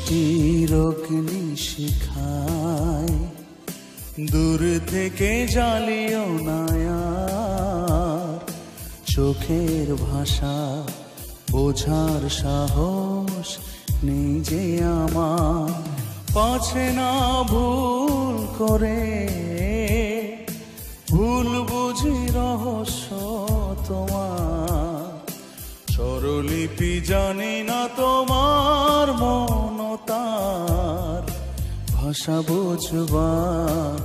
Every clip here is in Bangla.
দৃষ্টির অগ্নি শিখায়, দূর থেকে জ্বালিও না আর। চোখের ভাষা বোঝার সাহস নেই যে আমার, পাছে না ভুল করে, ভুল বুঝি রহস্য তোমার। স্বরলিপি জানি না তোমার মনতার, ভাষা বুঝবার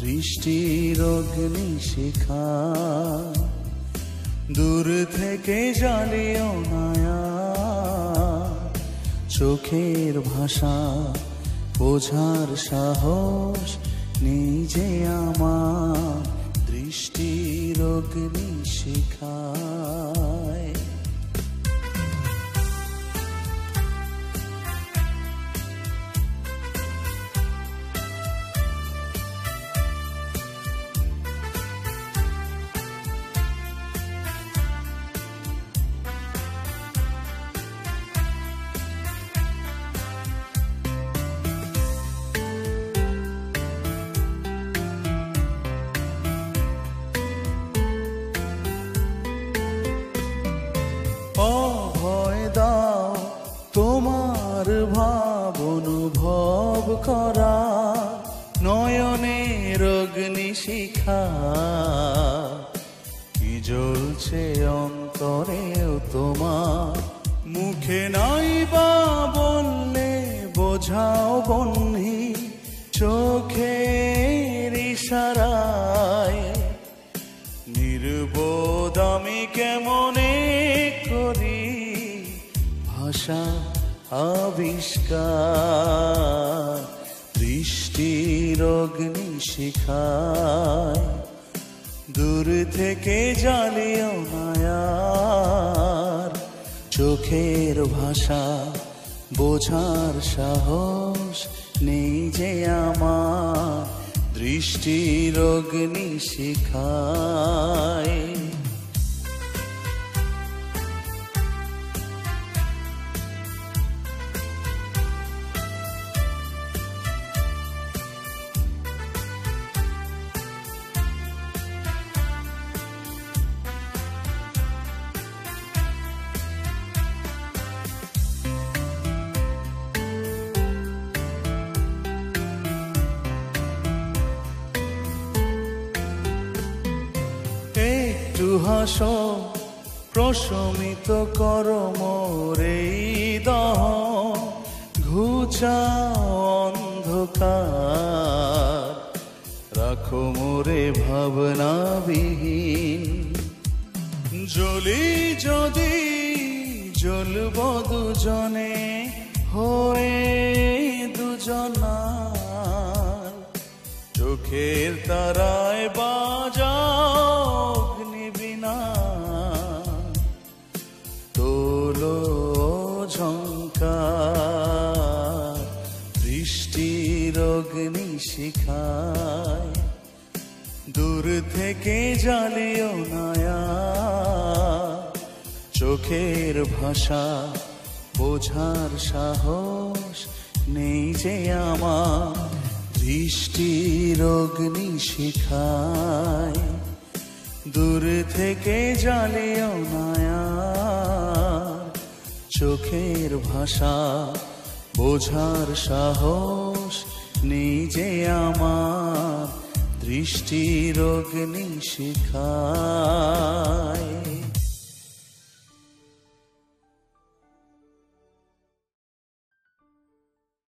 দৃষ্টির অগ্নি শিখায়, দূর থেকে জ্বালিও না আর। চোখের ভাষা বোঝার সাহস নেই যে আমার, দৃষ্টির অগ্নি শিখায়। অভয় দাও তোমার ভাব অনুভব করা, নয়নের অগ্নি শিখা কি জ্বলছে অন্তরেও তোমার। মুখে নাই বা বললে বোঝাও বন্ধি, চোখের ইশারায়। নির্বোধ আমি কেমনে করি ভাষা আবিষ্কার, দৃষ্টির অগ্নি শিখায়, দূর থেকে জ্বালিও না আর। চোখের ভাষা বোঝার সাহস নেই যে আমার, দৃষ্টির অগ্নি শিখায়। একটু হাসো, প্রশমিত করো মোরে দহন, ঘুচাও অন্ধকার, রাখো মোরে ভাবনাবিহীন। জ্বলি যদি জ্বলব দুজনে হয়ে দুজনার, চোখের তারায় বাজাও অগ্নিবীণা, তোলো ঝঙ্কার, দৃষ্টির অগ্নি শিখায়, দূর থেকে জ্বালিও না আর। চোখের ভাষা বোঝার সাহস নেই যে আমার, দৃষ্টির অগ্নি শিখায়, দূর থেকে জ্বালিও না আর। চোখের ভাষা বোঝার সাহস নেই যে আমার, দৃষ্টির অগ্নি শিখায়।